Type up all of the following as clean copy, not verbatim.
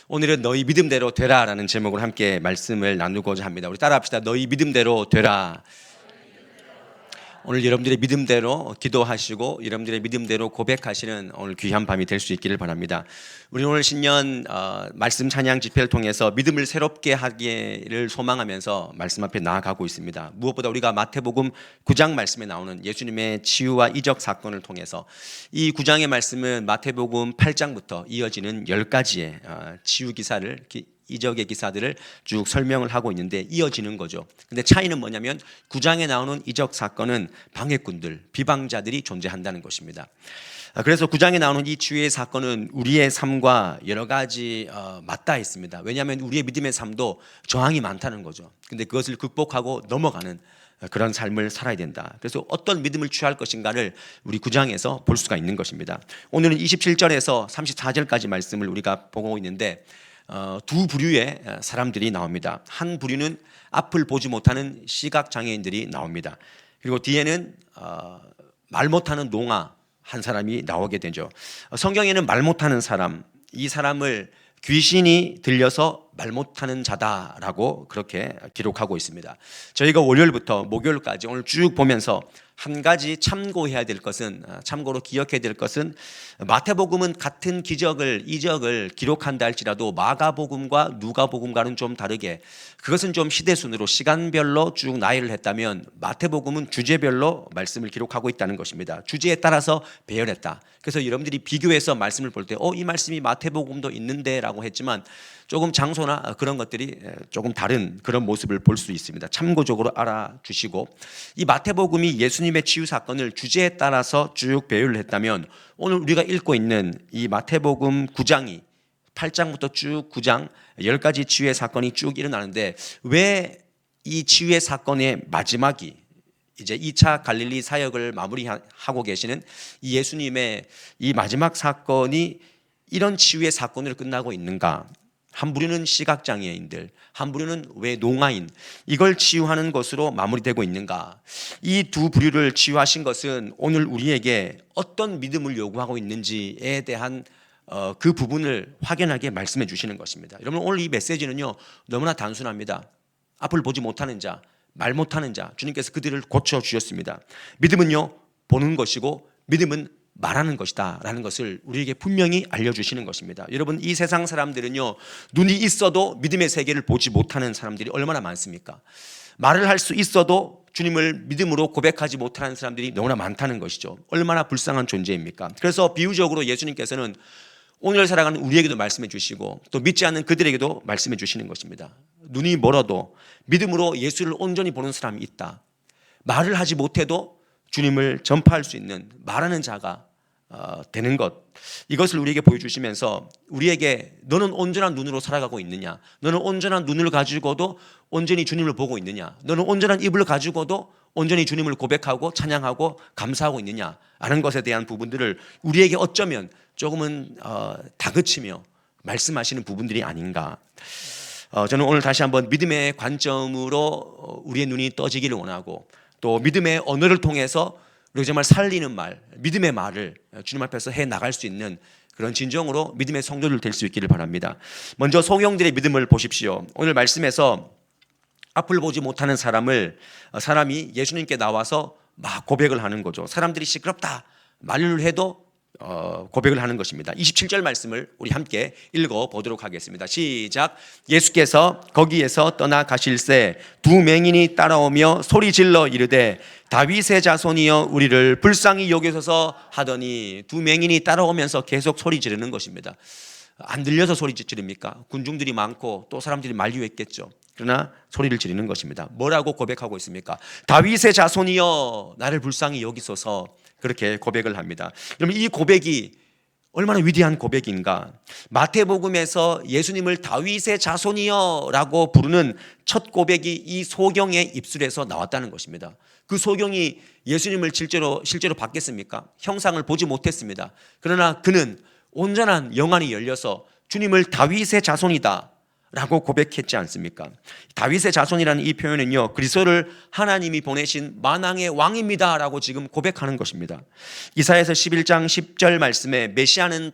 오늘은 너희 믿음대로 되라라는 제목으로 함께 말씀을 나누고자 합니다. 우리 따라합시다. 너희 믿음대로 되라. 오늘 여러분들의 믿음대로 기도하시고 여러분들의 믿음대로 고백하시는 오늘 귀한 밤이 될 수 있기를 바랍니다. 우리 오늘 신년 말씀 찬양 집회를 통해서 믿음을 새롭게 하기를 소망하면서 말씀 앞에 나아가고 있습니다. 무엇보다 우리가 마태복음 9장 말씀에 나오는 예수님의 치유와 이적 사건을 통해서 이 9장의 말씀은 마태복음 8장부터 이어지는 10가지의 치유 기사를 이적의 기사들을 쭉 설명을 하고 있는데 이어지는 거죠. 근데 차이는 뭐냐면 9장에 나오는 이적 사건은 방해꾼들, 비방자들이 존재한다는 것입니다. 그래서 9장에 나오는 이 치유의 사건은 우리의 삶과 여러 가지 맞닿아 있습니다. 왜냐하면 우리의 믿음의 삶도 저항이 많다는 거죠. 근데 그것을 극복하고 넘어가는 그런 삶을 살아야 된다. 그래서 어떤 믿음을 취할 것인가를 우리 9장에서 볼 수가 있는 것입니다. 오늘은 27절에서 34절까지 말씀을 우리가 보고 있는데 두 부류의 사람들이 나옵니다. 한 부류는 앞을 보지 못하는 시각장애인들이 나옵니다. 그리고 뒤에는 말 못하는 농아 한 사람이 나오게 되죠. 성경에는 말 못하는 사람, 이 사람을 귀신이 들려서 말 못하는 자다라고 그렇게 기록하고 있습니다. 저희가 월요일부터 목요일까지 오늘 쭉 보면서 한 가지 참고해야 될 것은, 참고로 기억해야 될 것은, 마태복음은 같은 이적을 기록한다 할지라도 마가복음과 누가복음과는 좀 다르게, 그것은 좀 시대순으로 시간별로 쭉 나열을 했다면 마태복음은 주제별로 말씀을 기록하고 있다는 것입니다. 주제에 따라서 배열했다. 그래서 여러분들이 비교해서 말씀을 볼 때 이 말씀이 마태복음도 있는데 라고 했지만 조금 장소나 그런 것들이 조금 다른 그런 모습을 볼 수 있습니다. 참고적으로 알아주시고, 이 마태복음이 예수님의 치유 사건을 주제에 따라서 쭉 배열을 했다면 오늘 우리가 읽고 있는 이 마태복음 9장이 8장부터 쭉 9장 10가지 치유의 사건이 쭉 일어나는데 왜 이 치유의 사건의 마지막이 이제 2차 갈릴리 사역을 마무리하고 계시는 이 예수님의 이 마지막 사건이 이런 치유의 사건으로 끝나고 있는가? 한 부류는 시각장애인들, 한 부류는 왜 농아인, 이걸 치유하는 것으로 마무리되고 있는가? 이 두 부류를 치유하신 것은 오늘 우리에게 어떤 믿음을 요구하고 있는지에 대한 그 부분을 확연하게 말씀해 주시는 것입니다. 여러분, 오늘 이 메시지는요 너무나 단순합니다. 앞을 보지 못하는 자, 말 못하는 자, 주님께서 그들을 고쳐주셨습니다. 믿음은요 보는 것이고 믿음은 말하는 것이다 라는 것을 우리에게 분명히 알려주시는 것입니다. 여러분, 이 세상 사람들은요 눈이 있어도 믿음의 세계를 보지 못하는 사람들이 얼마나 많습니까? 말을 할 수 있어도 주님을 믿음으로 고백하지 못하는 사람들이 너무나 많다는 것이죠. 얼마나 불쌍한 존재입니까? 그래서 비유적으로 예수님께서는 오늘 살아가는 우리에게도 말씀해 주시고 또 믿지 않는 그들에게도 말씀해 주시는 것입니다. 눈이 멀어도 믿음으로 예수를 온전히 보는 사람이 있다. 말을 하지 못해도 주님을 전파할 수 있는 말하는 자가 되는 것, 이것을 우리에게 보여주시면서 우리에게 너는 온전한 눈으로 살아가고 있느냐, 너는 온전한 눈을 가지고도 온전히 주님을 보고 있느냐, 너는 온전한 입을 가지고도 온전히 주님을 고백하고 찬양하고 감사하고 있느냐 하는 것에 대한 부분들을 우리에게 어쩌면 조금은 다그치며 말씀하시는 부분들이 아닌가. 저는 오늘 다시 한번 믿음의 관점으로 우리의 눈이 떠지기를 원하고 또 믿음의 언어를 통해서 우리가 정말 살리는 말, 믿음의 말을 주님 앞에서 해 나갈 수 있는 그런 진정으로 믿음의 성도들 될 수 있기를 바랍니다. 먼저 소경들의 믿음을 보십시오. 오늘 말씀에서 앞을 보지 못하는 사람이 예수님께 나와서 막 고백을 하는 거죠. 사람들이 시끄럽다 말을 해도 고백을 하는 것입니다. 27절 말씀을 우리 함께 읽어보도록 하겠습니다. 시작. 예수께서 거기에서 떠나가실새 두 맹인이 따라오며 소리질러 이르되 다윗의 자손이여 우리를 불쌍히 여기소서 하더니, 두 맹인이 따라오면서 계속 소리 지르는 것입니다. 안 들려서 소리 지릅니까? 군중들이 많고 또 사람들이 만류했겠죠. 그러나 소리를 지르는 것입니다. 뭐라고 고백하고 있습니까? 다윗의 자손이여 나를 불쌍히 여기소서, 그렇게 고백을 합니다. 여러분, 이 고백이 얼마나 위대한 고백인가. 마태복음에서 예수님을 다윗의 자손이여 라고 부르는 첫 고백이 이 소경의 입술에서 나왔다는 것입니다. 그 소경이 예수님을 실제로 봤겠습니까? 형상을 보지 못했습니다. 그러나 그는 온전한 영안이 열려서 주님을 다윗의 자손이다 라고 고백했지 않습니까? 다윗의 자손이라는 이 표현은요, 그리스도를 하나님이 보내신 만왕의 왕입니다 라고 지금 고백하는 것입니다. 이사야서 11장 10절 말씀에 메시아는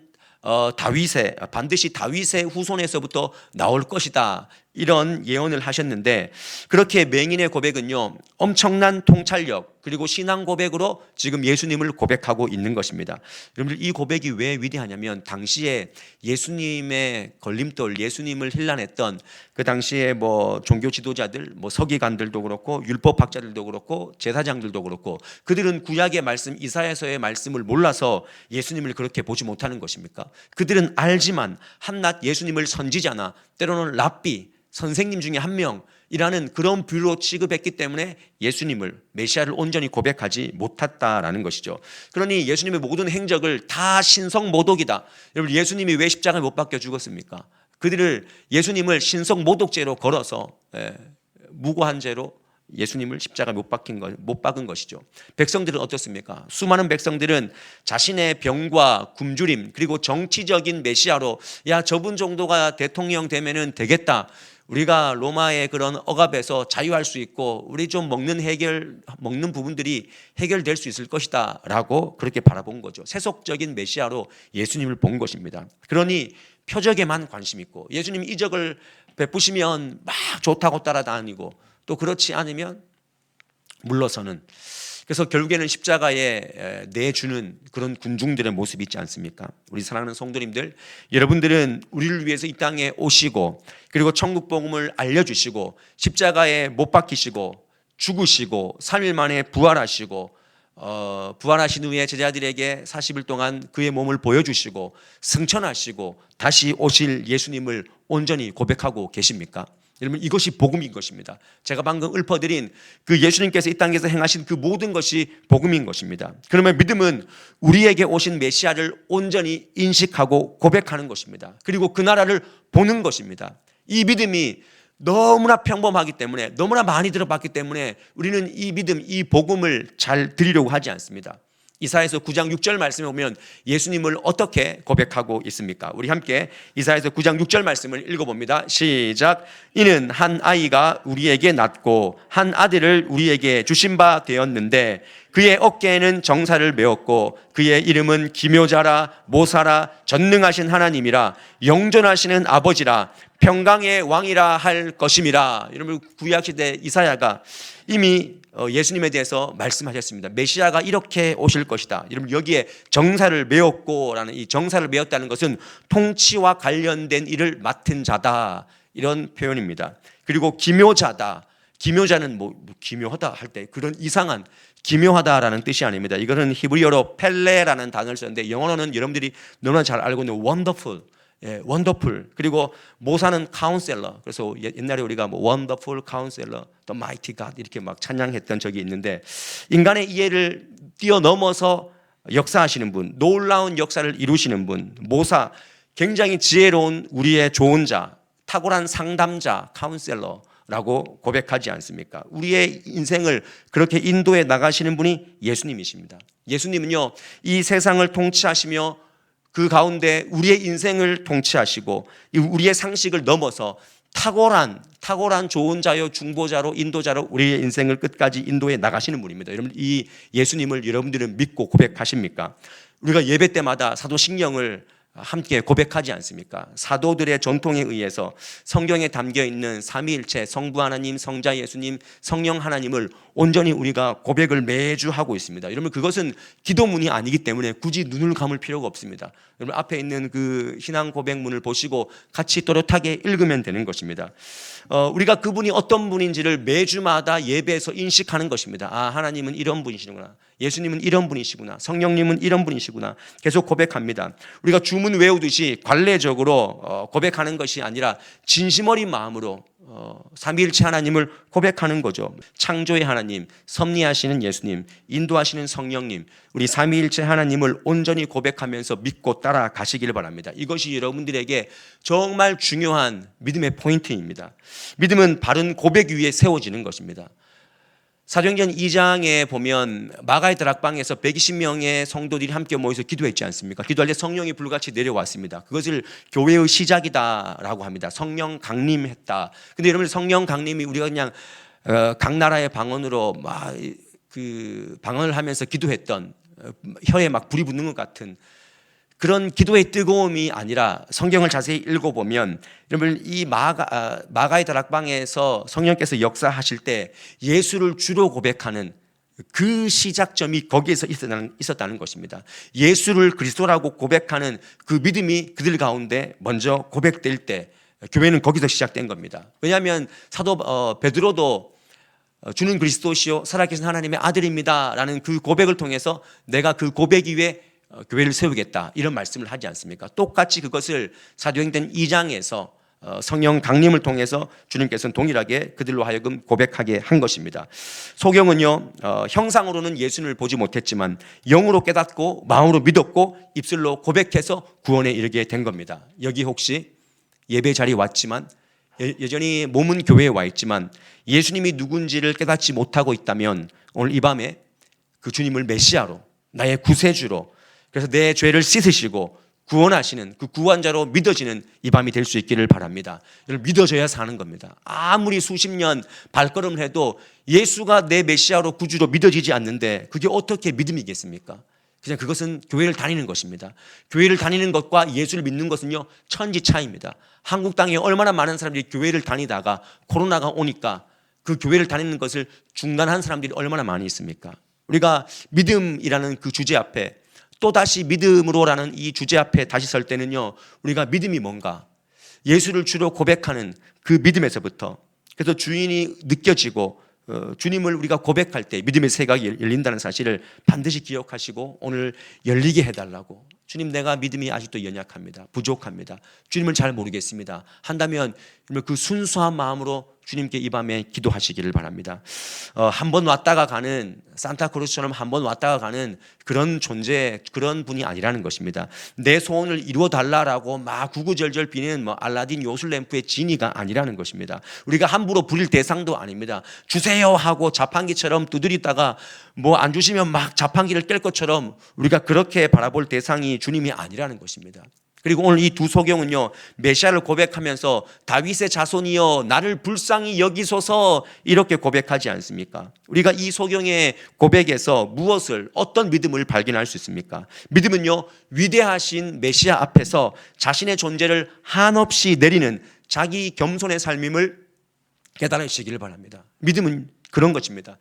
반드시 다윗의 후손에서부터 나올 것이다, 이런 예언을 하셨는데, 그렇게 맹인의 고백은요 엄청난 통찰력 그리고 신앙 고백으로 지금 예수님을 고백하고 있는 것입니다. 여러분들, 이 고백이 왜 위대하냐면 당시에 예수님의 걸림돌, 예수님을 힐난했던 그 당시에 종교 지도자들, 서기관들도 그렇고 율법학자들도 그렇고 제사장들도 그렇고, 그들은 구약의 말씀, 이사야서의 말씀을 몰라서 예수님을 그렇게 보지 못하는 것입니까? 그들은 알지만 한낱 예수님을 선지자나 때로는 랍비, 선생님 중에 한 명이라는 그런 부류로 취급했기 때문에 예수님을, 메시아를 온전히 고백하지 못했다라는 것이죠. 그러니 예수님의 모든 행적을 다 신성모독이다. 여러분, 예수님이 왜 십자가에 못 박혀 죽었습니까? 그들을, 예수님을 신성모독죄로 걸어서 무고한 죄로 예수님을 십자가에 못 박은 것이죠. 백성들은 어떻습니까? 수많은 백성들은 자신의 병과 굶주림 그리고 정치적인 메시아로, 야, 저분 정도가 대통령 되면은 되겠다, 우리가 로마의 그런 억압에서 자유할 수 있고 우리 좀 먹는 부분들이 해결될 수 있을 것이다 라고 그렇게 바라본 거죠. 세속적인 메시아로 예수님을 본 것입니다. 그러니 표적에만 관심 있고, 예수님 이적을 베푸시면 막 좋다고 따라다니고, 또 그렇지 않으면 물러서는, 그래서 결국에는 십자가에 내주는 그런 군중들의 모습이 있지 않습니까? 우리 사랑하는 성도님들, 여러분들은 우리를 위해서 이 땅에 오시고, 그리고 천국 복음을 알려주시고, 십자가에 못 박히시고 죽으시고 3일 만에 부활하시고, 부활하신 후에 제자들에게 40일 동안 그의 몸을 보여주시고 승천하시고 다시 오실 예수님을 온전히 고백하고 계십니까? 여러분, 이것이 복음인 것입니다. 제가 방금 읊어드린 그 예수님께서 이 땅에서 행하신 그 모든 것이 복음인 것입니다. 그러면 믿음은 우리에게 오신 메시아를 온전히 인식하고 고백하는 것입니다. 그리고 그 나라를 보는 것입니다. 이 믿음이 너무나 평범하기 때문에, 너무나 많이 들어봤기 때문에 우리는 이 믿음, 이 복음을 잘 드리려고 하지 않습니다. 이사야서 9장 6절 말씀에 보면 예수님을 어떻게 고백하고 있습니까? 우리 함께 이사야서 9장 6절 말씀을 읽어봅니다. 시작. 이는 한 아이가 우리에게 낳고 한 아들을 우리에게 주신 바 되었는데 그의 어깨에는 정사를 메었고 그의 이름은 기묘자라, 모사라, 전능하신 하나님이라, 영존하시는 아버지라, 평강의 왕이라 할 것임이라. 여러분, 구약시대 이사야가 이미 예수님에 대해서 말씀하셨습니다. 메시아가 이렇게 오실 것이다. 여러분, 여기에 정사를 메었고라는, 이 정사를 메었다는 것은 통치와 관련된 일을 맡은 자다, 이런 표현입니다. 그리고 기묘자다. 기묘자는 기묘하다 할 때 그런 이상한, 기묘하다라는 뜻이 아닙니다. 이거는 히브리어로 펠레라는 단어를 썼는데 영어로는 여러분들이 너무나 잘 알고 있는 wonderful, 원더풀. 그리고 모사는 카운셀러. 그래서 옛날에 우리가 원더풀 카운셀러, 또 마이티 갓 이렇게 막 찬양했던 적이 있는데, 인간의 이해를 뛰어넘어서 역사하시는 분, 놀라운 역사를 이루시는 분, 모사, 굉장히 지혜로운 우리의 조언자, 탁월한 상담자, 카운셀러라고 고백하지 않습니까? 우리의 인생을 그렇게 인도해 나가시는 분이 예수님이십니다. 예수님은요, 이 세상을 통치하시며 그 가운데 우리의 인생을 통치하시고 우리의 상식을 넘어서 탁월한 조언자요, 중보자로, 인도자로 우리의 인생을 끝까지 인도해 나가시는 분입니다. 여러분, 이 예수님을 여러분들은 믿고 고백하십니까? 우리가 예배 때마다 사도신경을 함께 고백하지 않습니까? 사도들의 전통에 의해서 성경에 담겨 있는 삼위일체, 성부 하나님, 성자 예수님, 성령 하나님을 온전히 우리가 고백을 매주 하고 있습니다. 여러분, 그것은 기도문이 아니기 때문에 굳이 눈을 감을 필요가 없습니다. 여러분, 앞에 있는 그 신앙 고백문을 보시고 같이 또렷하게 읽으면 되는 것입니다. 우리가 그분이 어떤 분인지를 매주마다 예배에서 인식하는 것입니다. 아, 하나님은 이런 분이시구나, 예수님은 이런 분이시구나, 성령님은 이런 분이시구나, 계속 고백합니다. 우리가 주문 외우듯이 관례적으로 고백하는 것이 아니라 진심 어린 마음으로 삼위일체 하나님을 고백하는 거죠. 창조의 하나님, 섭리하시는 예수님, 인도하시는 성령님, 우리 삼위일체 하나님을 온전히 고백하면서 믿고 따라가시기를 바랍니다. 이것이 여러분들에게 정말 중요한 믿음의 포인트입니다. 믿음은 바른 고백 위에 세워지는 것입니다. 사도행전 2장에 보면 마가의 다락방에서 120명의 성도들이 함께 모여서 기도했지 않습니까? 기도할 때 성령이 불같이 내려왔습니다. 그것을 교회의 시작이다라고 합니다. 성령 강림했다. 근데 여러분, 성령 강림이 우리가 그냥 각 나라의 방언으로 막 그 방언을 하면서 기도했던, 혀에 막 불이 붙는 것 같은 그런 기도의 뜨거움이 아니라 성경을 자세히 읽어보면 여러분 이 마가의 다락방에서 성령께서 역사하실 때 예수를 주로 고백하는 그 시작점이 거기에서 있었다는 것입니다. 예수를 그리스도라고 고백하는 그 믿음이 그들 가운데 먼저 고백될 때 교회는 거기서 시작된 겁니다. 왜냐하면 사도 베드로도 주는 그리스도시요 살아계신 하나님의 아들입니다 라는 그 고백을 통해서 내가 그 고백 위에 교회를 세우겠다 이런 말씀을 하지 않습니까? 똑같이 그것을 사도행전 2장에서 성령 강림을 통해서 주님께서는 동일하게 그들로 하여금 고백하게 한 것입니다. 소경은요 형상으로는 예수님을 보지 못했지만 영으로 깨닫고 마음으로 믿었고 입술로 고백해서 구원에 이르게 된 겁니다. 여기 혹시 예배 자리에 왔지만 여전히 몸은 교회에 와 있지만 예수님이 누군지를 깨닫지 못하고 있다면 오늘 이 밤에 그 주님을 메시아로 나의 구세주로 그래서 내 죄를 씻으시고 구원하시는 그 구원자로 믿어지는 이 밤이 될 수 있기를 바랍니다. 여러분 믿어져야 사는 겁니다. 아무리 수십 년 발걸음을 해도 예수가 내 메시아로 구주로 믿어지지 않는데 그게 어떻게 믿음이겠습니까? 그냥 그것은 교회를 다니는 것입니다. 교회를 다니는 것과 예수를 믿는 것은요 천지 차이입니다. 한국 땅에 얼마나 많은 사람들이 교회를 다니다가 코로나가 오니까 그 교회를 다니는 것을 중단한 사람들이 얼마나 많이 있습니까? 우리가 믿음이라는 그 주제 앞에 또다시 믿음으로라는 이 주제 앞에 다시 설 때는요 우리가 믿음이 뭔가 예수를 주로 고백하는 그 믿음에서부터 그래서 주인이 느껴지고 주님을 우리가 고백할 때 믿음의 세각이 열린다는 사실을 반드시 기억하시고 오늘 열리게 해달라고. 주님 내가 믿음이 아직도 연약합니다. 부족합니다. 주님을 잘 모르겠습니다. 한다면 그 순수한 마음으로 주님께 이 밤에 기도하시기를 바랍니다. 한 번 왔다가 가는 산타크루스처럼 한 번 왔다가 가는 그런 존재, 그런 분이 아니라는 것입니다. 내 소원을 이루어 달라라고 막 구구절절 비는 알라딘 요술램프의 지니가 아니라는 것입니다. 우리가 함부로 부릴 대상도 아닙니다. 주세요 하고 자판기처럼 두드리다가 안 주시면 막 자판기를 깰 것처럼 우리가 그렇게 바라볼 대상이 주님이 아니라는 것입니다. 그리고 오늘 이 두 소경은요 메시아를 고백하면서 다윗의 자손이여 나를 불쌍히 여기소서 이렇게 고백하지 않습니까? 우리가 이 소경의 고백에서 무엇을 어떤 믿음을 발견할 수 있습니까? 믿음은요 위대하신 메시아 앞에서 자신의 존재를 한없이 내리는 자기 겸손의 삶임을 깨달으시기를 바랍니다. 믿음은 그런 것입니다.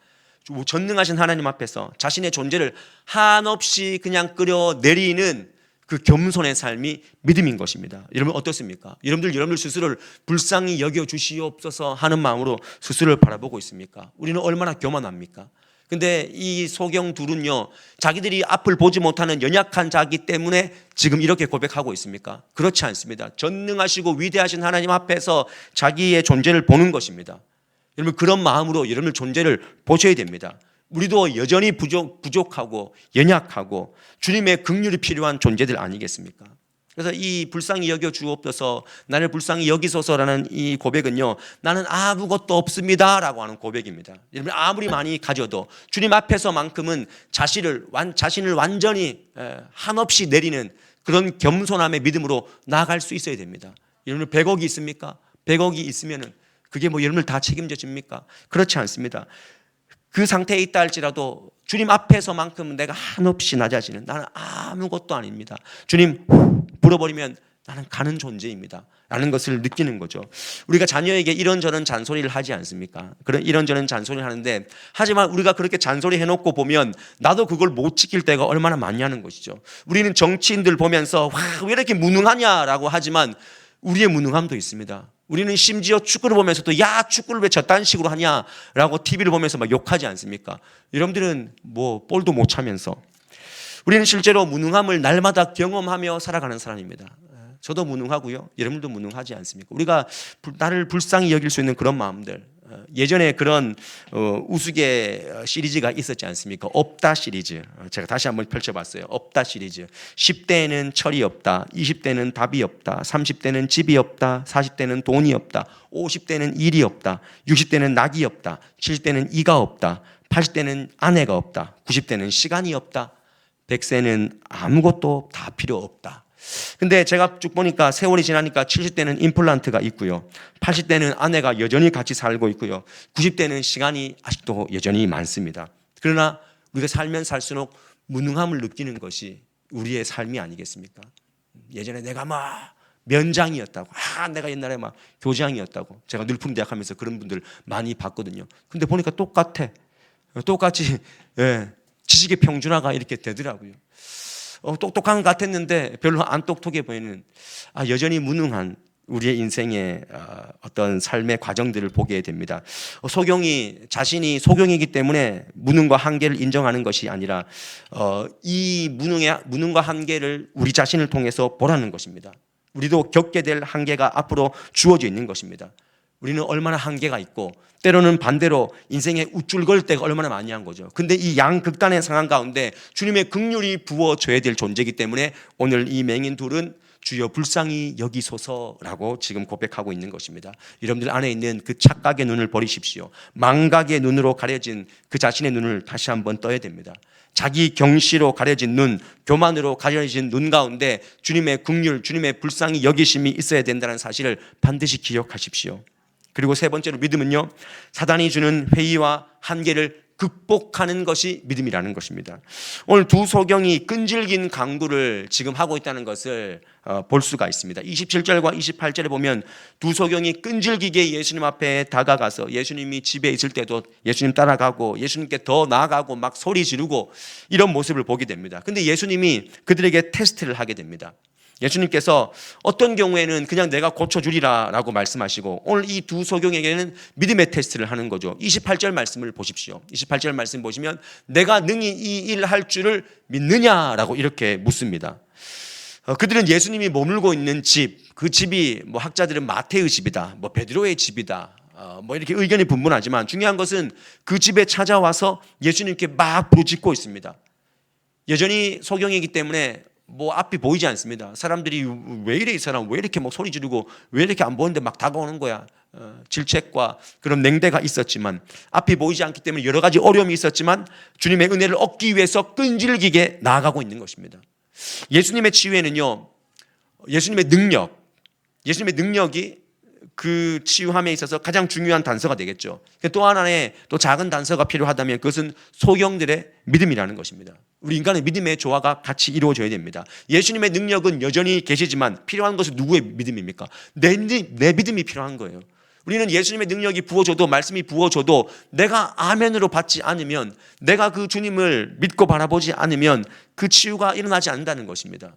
전능하신 하나님 앞에서 자신의 존재를 한없이 그냥 끌어내리는 그 겸손의 삶이 믿음인 것입니다. 여러분 어떻습니까? 여러분들 스스로를 불쌍히 여겨주시옵소서 하는 마음으로 스스로를 바라보고 있습니까? 우리는 얼마나 교만합니까? 근데 이 소경 둘은요 자기들이 앞을 보지 못하는 연약한 자기 때문에 지금 이렇게 고백하고 있습니까? 그렇지 않습니다. 전능하시고 위대하신 하나님 앞에서 자기의 존재를 보는 것입니다. 여러분 그런 마음으로 여러분들 존재를 보셔야 됩니다. 우리도 여전히 부족하고 연약하고 주님의 긍휼이 필요한 존재들 아니겠습니까? 그래서 이 불쌍히 여겨 주옵소서 나를 불쌍히 여기소서라는 이 고백은요 나는 아무것도 없습니다라고 하는 고백입니다. 여러분 아무리 많이 가져도 주님 앞에서만큼은 자신을 완전히 한없이 내리는 그런 겸손함의 믿음으로 나아갈 수 있어야 됩니다. 여러분 100억이 있습니까? 100억이 있으면은 그게 여러분을 다 책임져 줍니까? 그렇지 않습니다. 그 상태에 있다 할지라도 주님 앞에서만큼은 내가 한없이 낮아지는 나는 아무것도 아닙니다. 주님 불어버리면 나는 가는 존재입니다 라는 것을 느끼는 거죠. 우리가 자녀에게 이런저런 잔소리를 하지 않습니까? 그런 이런저런 잔소리를 하는데 하지만 우리가 그렇게 잔소리 해놓고 보면 나도 그걸 못 지킬 때가 얼마나 많냐는 것이죠. 우리는 정치인들 보면서 왜 이렇게 무능하냐라고 하지만 우리의 무능함도 있습니다. 우리는 심지어 축구를 보면서도 야 축구를 왜 저딴 식으로 하냐라고 TV를 보면서 막 욕하지 않습니까? 여러분들은 볼도 못 차면서 우리는 실제로 무능함을 날마다 경험하며 살아가는 사람입니다. 저도 무능하고요. 여러분도 무능하지 않습니까? 우리가 나를 불쌍히 여길 수 있는 그런 마음들 예전에 그런 우스개 시리즈가 있었지 않습니까? 없다 시리즈 제가 다시 한번 펼쳐봤어요. 없다 시리즈 10대에는 철이 없다 20대는 답이 없다 30대는 집이 없다 40대는 돈이 없다 50대는 일이 없다 60대는 낙이 없다 70대는 이가 없다 80대는 아내가 없다 90대는 시간이 없다 100세는 아무것도 다 필요 없다. 근데 제가 쭉 보니까 세월이 지나니까 70대는 임플란트가 있고요. 80대는 아내가 여전히 같이 살고 있고요. 90대는 시간이 아직도 여전히 많습니다. 그러나 우리가 살면 살수록 무능함을 느끼는 것이 우리의 삶이 아니겠습니까? 예전에 내가 막 면장이었다고, 내가 옛날에 막 교장이었다고, 제가 늘품대학 하면서 그런 분들 많이 봤거든요. 근데 보니까 똑같이 지식의 평준화가 이렇게 되더라고요. 똑똑한 것 같았는데 별로 안 똑똑해 보이는, 여전히 무능한 우리의 인생의 어떤 삶의 과정들을 보게 됩니다. 소경이 자신이 소경이기 때문에 무능과 한계를 인정하는 것이 아니라 이 무능과 한계를 우리 자신을 통해서 보라는 것입니다. 우리도 겪게 될 한계가 앞으로 주어져 있는 것입니다. 우리는 얼마나 한계가 있고 때로는 반대로 인생에 우쭐거릴 때가 얼마나 많이 한 거죠. 근데 이 양극단의 상황 가운데 주님의 긍휼이 부어져야 될 존재이기 때문에 오늘 이 맹인 둘은 주여 불쌍히 여기소서라고 지금 고백하고 있는 것입니다. 여러분들 안에 있는 그 착각의 눈을 버리십시오. 망각의 눈으로 가려진 그 자신의 눈을 다시 한번 떠야 됩니다. 자기 경시로 가려진 눈, 교만으로 가려진 눈 가운데 주님의 긍휼, 주님의 불쌍히 여기심이 있어야 된다는 사실을 반드시 기억하십시오. 그리고 세 번째로 믿음은요, 사단이 주는 회의와 한계를 극복하는 것이 믿음이라는 것입니다. 오늘 두 소경이 끈질긴 강구를 지금 하고 있다는 것을 볼 수가 있습니다. 27절과 28절에 보면 두 소경이 끈질기게 예수님 앞에 다가가서 예수님이 집에 있을 때도 예수님 따라가고 예수님께 더 나아가고 막 소리 지르고 이런 모습을 보게 됩니다. 근데 예수님이 그들에게 테스트를 하게 됩니다. 예수님께서 어떤 경우에는 그냥 내가 고쳐주리라 라고 말씀하시고 오늘 이 두 소경에게는 믿음의 테스트를 하는 거죠. 28절 말씀을 보십시오. 28절 말씀 보시면 내가 능히 이 일 할 줄을 믿느냐라고 이렇게 묻습니다. 그들은 예수님이 머물고 있는 집, 그 집이 뭐 학자들은 마태의 집이다, 뭐 베드로의 집이다, 뭐 이렇게 의견이 분분하지만 중요한 것은 그 집에 찾아와서 예수님께 막 부르짖고 있습니다. 여전히 소경이기 때문에 뭐 앞이 보이지 않습니다. 사람들이 왜 이래 이 사람 왜 이렇게 막 소리 지르고 왜 이렇게 안 보는데 막 다가오는 거야. 질책과 그런 냉대가 있었지만 앞이 보이지 않기 때문에 여러 가지 어려움이 있었지만 주님의 은혜를 얻기 위해서 끈질기게 나아가고 있는 것입니다. 예수님의 치유에는요, 예수님의 능력이 그 치유함에 있어서 가장 중요한 단서가 되겠죠. 또 하나의 또 작은 단서가 필요하다면 그것은 소경들의 믿음이라는 것입니다. 우리 인간의 믿음의 조화가 같이 이루어져야 됩니다. 예수님의 능력은 여전히 계시지만 필요한 것은 누구의 믿음입니까? 내 믿음이 필요한 거예요. 우리는 예수님의 능력이 부어져도 말씀이 부어져도 내가 아멘으로 받지 않으면, 내가 그 주님을 믿고 바라보지 않으면 그 치유가 일어나지 않는다는 것입니다.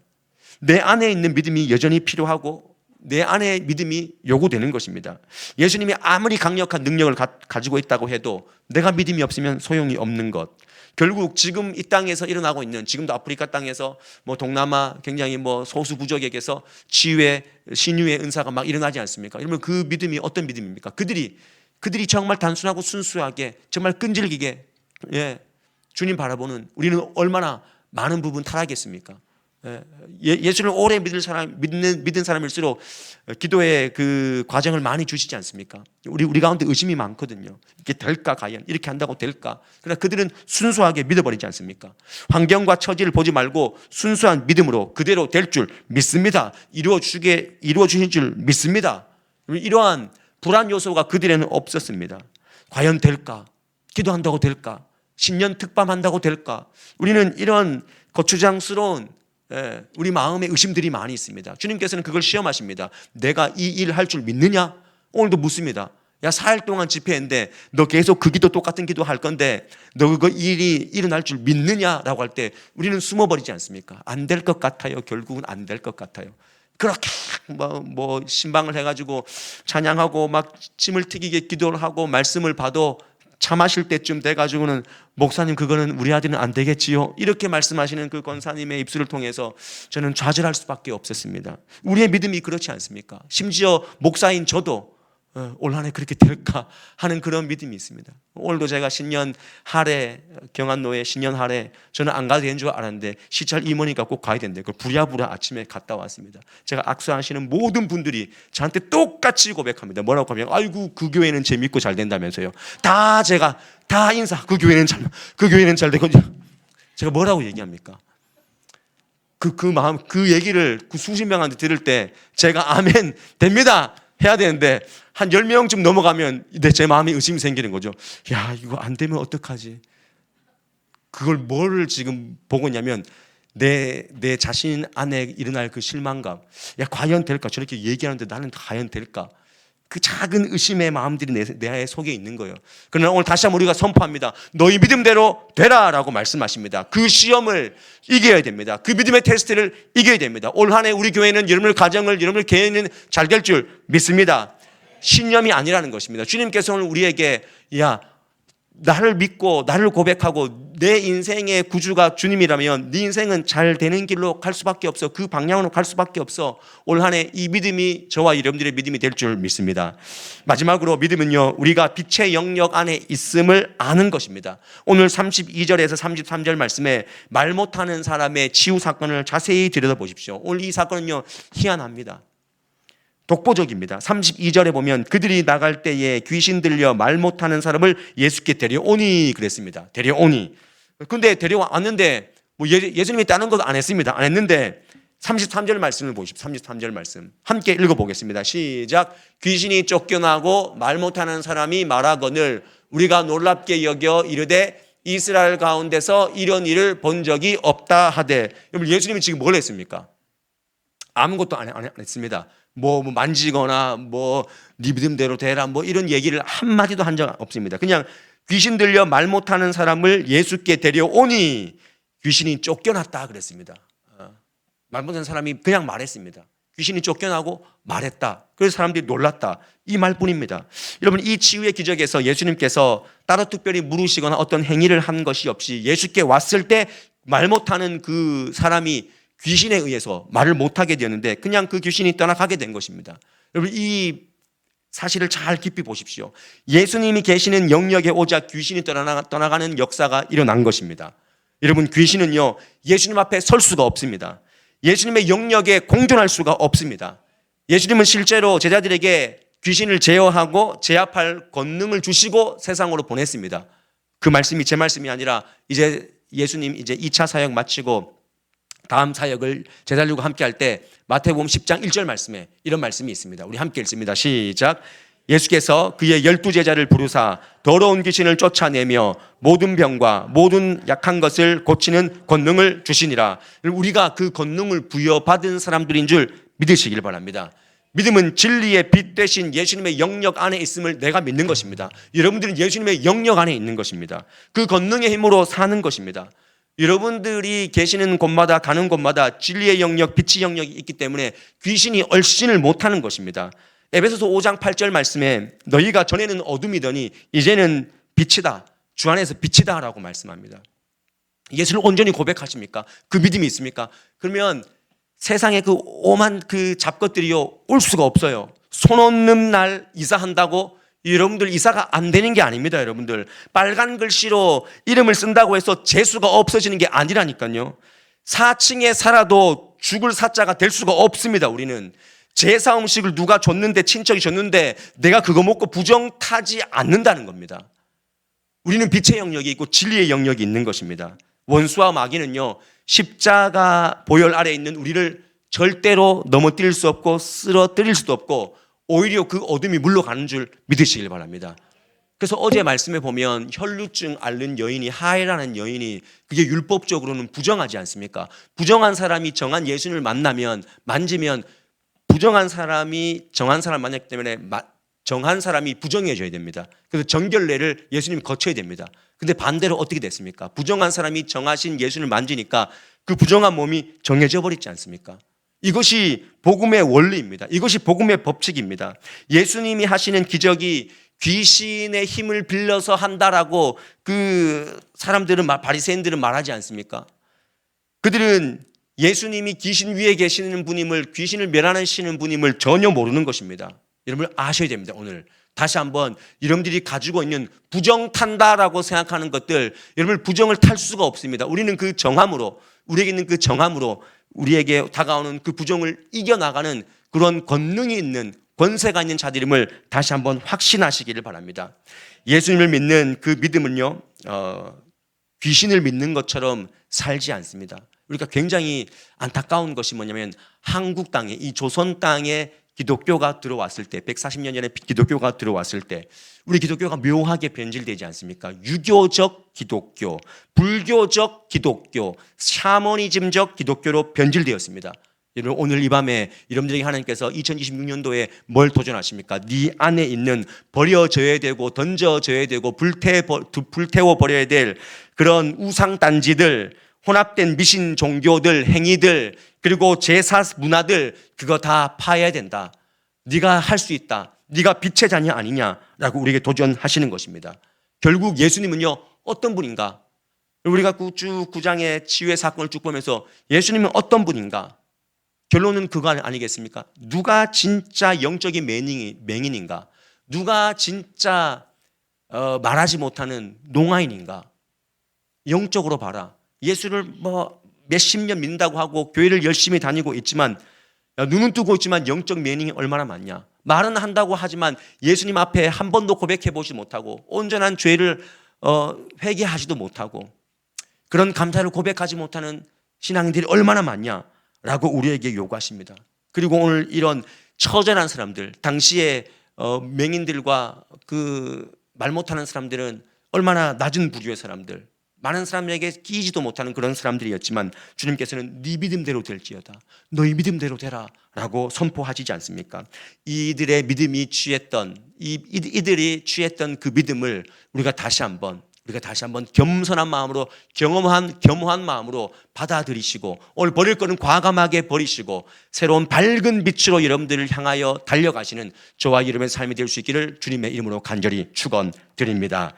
내 안에 있는 믿음이 여전히 필요하고 내 안에 믿음이 요구되는 것입니다. 예수님이 아무리 강력한 능력을 가지고 있다고 해도 내가 믿음이 없으면 소용이 없는 것. 결국 지금 이 땅에서 일어나고 있는, 지금도 아프리카 땅에서 뭐 동남아 굉장히 뭐 소수 부족에게서 치유의 신유의 은사가 막 일어나지 않습니까? 여러분 그 믿음이 어떤 믿음입니까? 그들이 정말 단순하고 순수하게 정말 끈질기게 주님 바라보는, 우리는 얼마나 많은 부분 타락했습니까? 예수를 오래 믿은 사람일수록 기도의 그 과정을 많이 주시지 않습니까? 우리 가운데 의심이 많거든요. 이게 될까 과연? 이렇게 한다고 될까? 그러나 그들은 순수하게 믿어버리지 않습니까? 환경과 처지를 보지 말고 순수한 믿음으로 그대로 될 줄 믿습니다. 이루어 주실 줄 믿습니다. 이러한 불안 요소가 그들에는 없었습니다. 과연 될까? 기도한다고 될까? 신년 특밤한다고 될까? 우리는 이런 거추장스러운 우리 마음에 의심들이 많이 있습니다. 주님께서는 그걸 시험하십니다. 내가 이 일 할 줄 믿느냐? 오늘도 묻습니다. 야, 4일 동안 집회인데 너 계속 그 기도 똑같은 기도 할 건데 너 그거 일이 일어날 줄 믿느냐라고 할 때 우리는 숨어버리지 않습니까? 안 될 것 같아요. 결국은 안 될 것 같아요. 그렇게 뭐 신방을 해가지고 찬양하고 막 침을 튀기게 기도를 하고 말씀을 봐도 차 마실 때쯤 돼가지고는 목사님 그거는 우리 아들은 안 되겠지요, 이렇게 말씀하시는 그 권사님의 입술을 통해서 저는 좌절할 수밖에 없었습니다. 우리의 믿음이 그렇지 않습니까? 심지어 목사인 저도 올 한 해 그렇게 될까 하는 그런 믿음이 있습니다. 오늘도 제가 신년 할애, 경안노회 신년 할애 저는 안 가도 되는 줄 알았는데 시찰 임원이니까 꼭 가야 된대. 그걸 부랴부랴 아침에 갔다 왔습니다. 제가 악수하시는 모든 분들이 저한테 똑같이 고백합니다. 뭐라고 하면 아이고 그 교회는 재밌고 잘 된다면서요. 제가 다 인사, 그 교회는 잘 되거든요. 제가 뭐라고 얘기합니까? 그 마음, 그 얘기를 그 수십 명한테 들을 때 제가 아멘 됩니다 해야 되는데 한 10명쯤 넘어가면 제 마음에 의심이 생기는 거죠. 야, 이거 안 되면 어떡하지? 그걸 뭐를 지금 보고 있냐면 내 자신 안에 일어날 그 실망감, 야 과연 될까? 저렇게 얘기하는데 나는 과연 될까? 그 작은 의심의 마음들이 내 속에 있는 거예요. 그러나 오늘 다시 한번 우리가 선포합니다. 너희 믿음대로 되라라고 말씀하십니다. 그 시험을 이겨야 됩니다. 그 믿음의 테스트를 이겨야 됩니다. 올 한 해 우리 교회는 여러분의 가정을, 여러분의 개인은 잘 될 줄 믿습니다. 신념이 아니라는 것입니다. 주님께서 오늘 우리에게 야 나를 믿고 나를 고백하고 내 인생의 구주가 주님이라면 네 인생은 잘 되는 길로 갈 수밖에 없어. 그 방향으로 갈 수밖에 없어. 올 한 해 이 믿음이 저와 여러분들의 믿음이 될 줄 믿습니다. 마지막으로 믿음은요, 우리가 빛의 영역 안에 있음을 아는 것입니다. 오늘 32절에서 33절 말씀에 말 못하는 사람의 치유 사건을 자세히 들여다보십시오. 오늘 이 사건은요 희한합니다. 독보적입니다. 32절에 보면 그들이 나갈 때에 귀신 들려 말 못하는 사람을 예수께 데려오니 그랬습니다. 데려오니. 근데 데려왔는데 뭐 예수님이 다른 것도 안 했습니다. 안 했는데 33절 말씀을 보십시오. 33절 말씀 함께 읽어보겠습니다. 시작. 귀신이 쫓겨나고 말 못하는 사람이 말하거늘 우리가 놀랍게 여겨 이르되 이스라엘 가운데서 이런 일을 본 적이 없다 하되. 여러분 예수님이 지금 뭘 했습니까? 아무것도 안 했습니다. 뭐 만지거나 네 믿음대로 되라 이런 얘기를 한마디도 한 적 없습니다. 그냥 귀신 들려 말 못하는 사람을 예수께 데려오니 귀신이 쫓겨났다 그랬습니다. 말 못하는 사람이 그냥 말했습니다. 귀신이 쫓겨나고 말했다. 그래서 사람들이 놀랐다. 이 말뿐입니다. 여러분 이 치유의 기적에서 예수님께서 따로 특별히 물으시거나 어떤 행위를 한 것이 없이 예수께 왔을 때 말 못하는 그 사람이 귀신에 의해서 말을 못하게 되었는데 그냥 그 귀신이 떠나가게 된 것입니다. 여러분 이 사실을 잘 깊이 보십시오. 예수님이 계시는 영역에 오자 귀신이 떠나가는 역사가 일어난 것입니다. 여러분 귀신은요 예수님 앞에 설 수가 없습니다. 예수님의 영역에 공존할 수가 없습니다. 예수님은 실제로 제자들에게 귀신을 제어하고 제압할 권능을 주시고 세상으로 보냈습니다. 그 말씀이 제 말씀이 아니라 이제 예수님 이제 2차 사역 마치고 다음 사역을 제자들과 함께 할 때 마태복음 10장 1절 말씀에 이런 말씀이 있습니다. 우리 함께 읽습니다. 시작. 예수께서 그의 12제자를 부르사 더러운 귀신을 쫓아내며 모든 병과 모든 약한 것을 고치는 권능을 주시니라. 우리가 그 권능을 부여받은 사람들인 줄 믿으시길 바랍니다. 믿음은 진리의 빛 되신 예수님의 영역 안에 있음을 내가 믿는 것입니다. 여러분들은 예수님의 영역 안에 있는 것입니다. 그 권능의 힘으로 사는 것입니다. 여러분들이 계시는 곳마다 가는 곳마다 진리의 영역, 빛의 영역이 있기 때문에 귀신이 얼씬을 못하는 것입니다. 에베소서 5장 8절 말씀에 너희가 전에는 어둠이더니 이제는 빛이다. 주 안에서 빛이다 라고 말씀합니다. 예수를 온전히 고백하십니까? 그 믿음이 있습니까? 그러면 세상에 그 오만 그 잡것들이요 올 수가 없어요. 손 없는 날 이사한다고 여러분들 이사가 안 되는 게 아닙니다. 여러분들 빨간 글씨로 이름을 쓴다고 해서 재수가 없어지는 게 아니라니까요. 4층에 살아도 죽을 사자가 될 수가 없습니다. 우리는 제사 음식을 누가 줬는데 친척이 줬는데 내가 그거 먹고 부정 타지 않는다는 겁니다. 우리는 빛의 영역이 있고 진리의 영역이 있는 것입니다. 원수와 마귀는요 십자가 보혈 아래에 있는 우리를 절대로 넘어뜨릴 수 없고 쓰러뜨릴 수도 없고 오히려 그 어둠이 물러가는 줄 믿으시길 바랍니다. 그래서 어제 말씀에 보면 혈루증 앓는 여인이 하엘라는 여인이 그게 율법적으로는 부정하지 않습니까? 부정한 사람이 정한 예수님을 만지면 부정한 사람이 정한 사람 만났기 때문에 정한 사람이 부정해져야 됩니다. 그래서 정결례를 예수님이 거쳐야 됩니다. 근데 반대로 어떻게 됐습니까? 부정한 사람이 정하신 예수님을 만지니까 그 부정한 몸이 정해져 버리지 않습니까? 이것이 복음의 원리입니다. 이것이 복음의 법칙입니다. 예수님이 하시는 기적이 귀신의 힘을 빌려서 한다라고 그 사람들은 바리새인들은 말하지 않습니까? 그들은 예수님이 귀신 위에 계시는 분임을 귀신을 멸하시는 분임을 전혀 모르는 것입니다. 여러분 아셔야 됩니다. 오늘 다시 한번 여러분들이 가지고 있는 부정탄다라고 생각하는 것들 여러분 부정을 탈 수가 없습니다. 우리는 그 정함으로 우리에게 있는 그 정함으로 우리에게 다가오는 그 부정을 이겨나가는 그런 권능이 있는 권세가 있는 자들임을 다시 한번 확신하시기를 바랍니다. 예수님을 믿는 그 믿음은요 귀신을 믿는 것처럼 살지 않습니다. 우리가 굉장히 안타까운 것이 뭐냐면 한국 땅에 이 조선 땅에 기독교가 들어왔을 때, 140년 전에 기독교가 들어왔을 때 우리 기독교가 묘하게 변질되지 않습니까? 유교적 기독교, 불교적 기독교, 샤머니즘적 기독교로 변질되었습니다. 여러분, 오늘 이 밤에 여러분들에게 하나님께서 2026년도에 뭘 도전하십니까? 네 안에 있는 버려져야 되고 던져져야 되고 불태워 버려야 될 그런 우상단지들, 혼합된 미신 종교들, 행위들, 그리고 제사 문화들, 그거 다 파해야 된다. 네가 할 수 있다. 네가 빛의 자녀 아니냐라고 우리에게 도전하시는 것입니다. 결국 예수님은요, 어떤 분인가? 우리가 쭉 9장의 치유의 사건을 쭉 보면서 예수님은 어떤 분인가? 결론은 그거 아니겠습니까? 누가 진짜 영적인 맹인인가? 누가 진짜 말하지 못하는 농아인인가? 영적으로 봐라. 예수를 몇십 년 믿는다고 하고 교회를 열심히 다니고 있지만, 눈은 뜨고 있지만 영적 맹인이 얼마나 많냐? 말은 한다고 하지만 예수님 앞에 한 번도 고백해 보지 못하고 온전한 죄를 회개하지도 못하고 그런 감사를 고백하지 못하는 신앙인들이 얼마나 많냐라고 우리에게 요구하십니다. 그리고 오늘 이런 처절한 사람들, 당시에 맹인들과 그 말 못하는 사람들은 얼마나 낮은 부류의 사람들, 많은 사람에게 끼지도 못하는 그런 사람들이었지만 주님께서는 네 믿음대로 될지어다, 너희 믿음대로 되라 라고 선포하시지 않습니까? 이들의 믿음이 취했던, 이들이 취했던 그 믿음을 우리가 다시 한번 겸손한 마음으로, 겸허한 마음으로 받아들이시고, 오늘 버릴 거는 과감하게 버리시고 새로운 밝은 빛으로 여러분들을 향하여 달려가시는 저와 여러분의 삶이 될 수 있기를 주님의 이름으로 간절히 축원드립니다.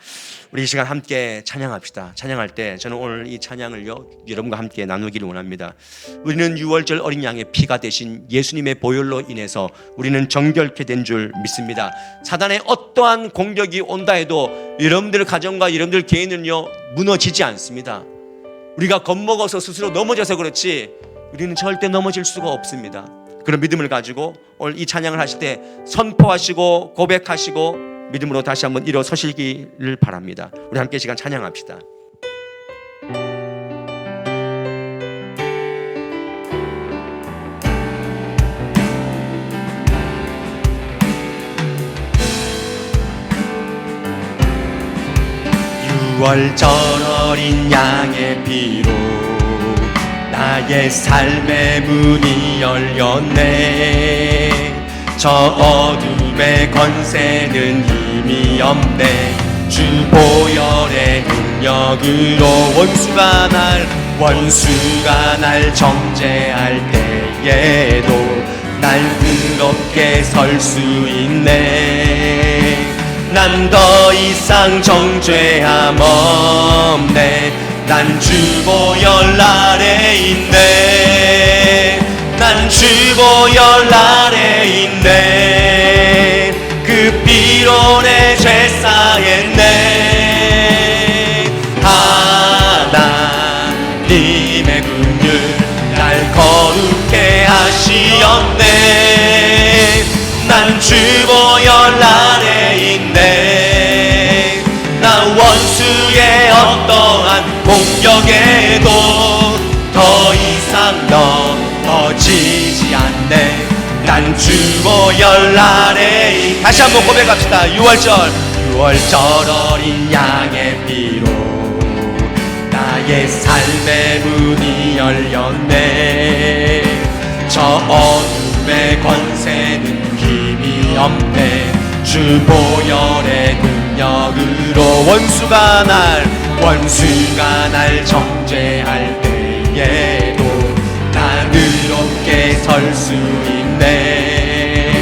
우리 이 시간 함께 찬양합시다. 찬양할 때 저는 오늘 이 찬양을요, 여러분과 함께 나누기를 원합니다. 우리는 유월절 어린 양의 피가 되신 예수님의 보혈로 인해서 우리는 정결케 된 줄 믿습니다. 사단의 어떠한 공격이 온다 해도 여러분들 가정과 여러분들 개인은요, 무너지지 않습니다. 우리가 겁먹어서 스스로 넘어져서 그렇지 우리는 절대 넘어질 수가 없습니다. 그런 믿음을 가지고 오늘 이 찬양을 하실 때 선포하시고 고백하시고 믿음으로 다시 한번 일어서시기를 바랍니다. 우리 함께 시간 찬양합시다. 유월절 어린 양의 피로 나의 삶의 문이 열렸네. 저 어둠의 권세는 힘이 없네. 주 보혈의 능력으로 원수가 날 정죄할 때에도 날 의롭게 설 수 있네. 난 더 이상 정죄함 없네. 난 주 보혈 아래 있네. 난 주 보혈 아래 있네. 그 피로 내 죄 사했네. 하나님의 긍휼 날 거룩해 하시었네. 난 주 보혈 아래 있네. 나 원수의 어떠한 공격에도 더 이상 넘어지지 않네. 난 주 보혈 아래. 다시 한번 고백합시다. 유월절 어린 양의 피로 나의 삶의 문이 열렸네. 저 어둠의 권세는 힘이 없네. 주 보혈의 능력으로 원수가 날 정죄할 때에도 난 의롭게 설 수 있네.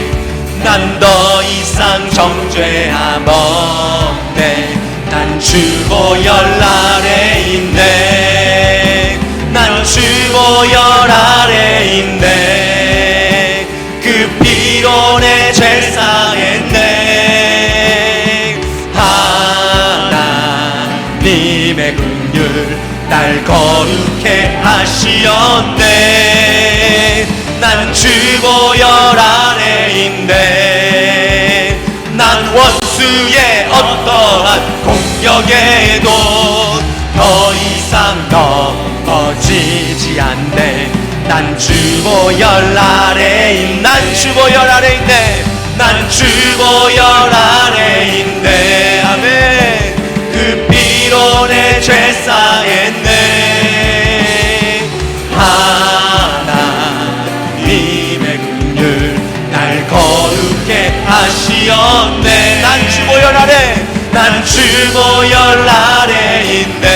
난 더 이상 정죄함 없네. 난 주 보혈 아래 있네. 난 주 보혈 아래 있네. 그 피로 내 죄 사했네. 하나님의 긍휼 날 거룩해 하시었네. 난 주 보혈 아래 있네. 난 원수의 어떠한 공격에도 더 이상 넘어지지 않네. 난 주 보혈 아래 난 주 보혈 아래 난 주보혈 아래인데 아멘. 그 피로 내 죄 사했네. 하나님의 긍휼 날 거룩해 하시었네. 난 주보혈 아래, 난 주보혈 아래인데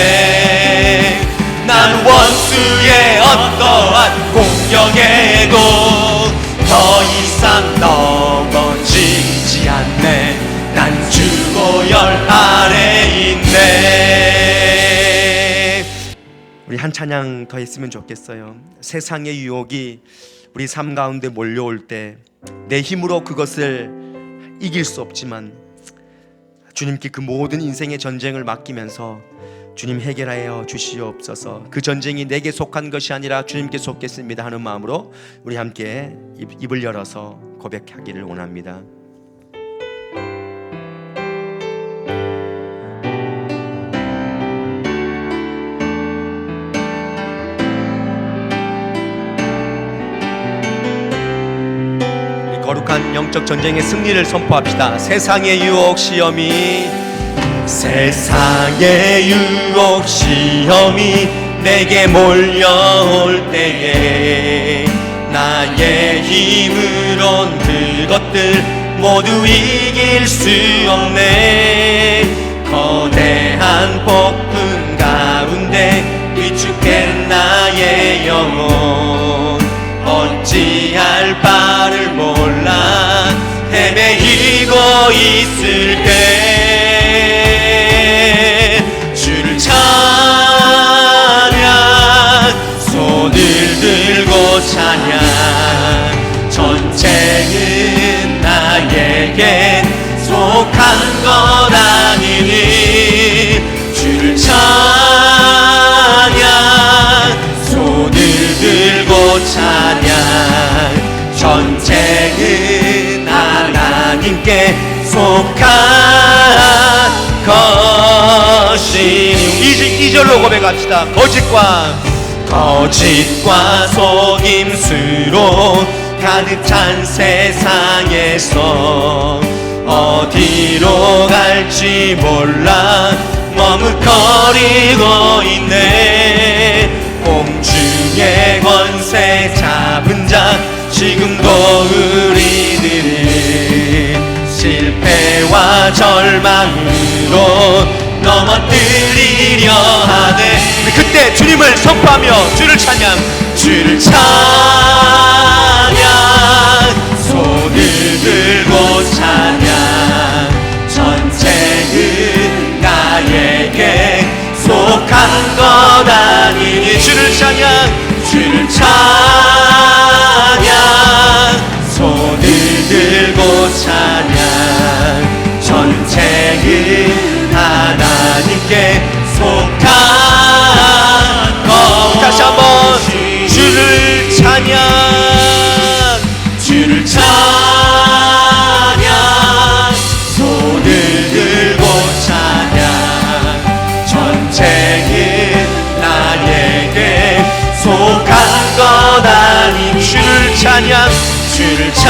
난 원수의 어떠한 공격에도 더 이상 넘어지지 않네. 난 주보혈 아래인데. 우리 한 찬양 더 했으면 좋겠어요. 세상의 유혹이 우리 삶 가운데 몰려올 때 내 힘으로 그것을 이길 수 없지만 주님께 그 모든 인생의 전쟁을 맡기면서 주님 해결하여 주시옵소서. 그 전쟁이 내게 속한 것이 아니라 주님께 속겠습니다 하는 마음으로 우리 함께 입을 열어서 고백하기를 원합니다. 거룩한 영적 전쟁의 승리를 선포합시다. 세상의 유혹 시험이, 세상의 유혹 시험이 내게 몰려올 때에 나의 힘으론 그것들 모두 이길 수 없네. 거대한 폭풍 가운데 위축된 나의 영혼 어찌할 바를 몰라 헤매이고 있을 때 주를 찬양, 손을 들고 찬양. 전쟁은 나에게 속한 것 아니니 주를 찬양, 손을 들고 찬양. 전쟁은 하나님께 속한 것이니. 2절로 고백합시다. 거짓과 속임수로 가득 찬 세상에서 어디로 갈지 몰라 머뭇거리고 있네. 공중의 권세 잡은 자 지금도 우리들은 실패와 절망으로 넘어뜨리려 하네. 그때 주님을 선포하며 주를 찬양, 주를 찬양, 손을 들고 찬양. 전쟁은 나에게 속한 것 아니니 주를 찬양, 주를 찬양, 손을 들고 찬양. 전쟁은 하나님께 속한 것. 다시 한번 주를 찬양, 주를 찬양, 손을 들고 찬양. 전쟁은 나에게 속한 것 아니. 주를 찬양, 주를 찬양,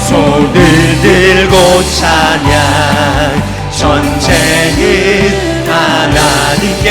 손을 들고 찬양. 전쟁은 하나님께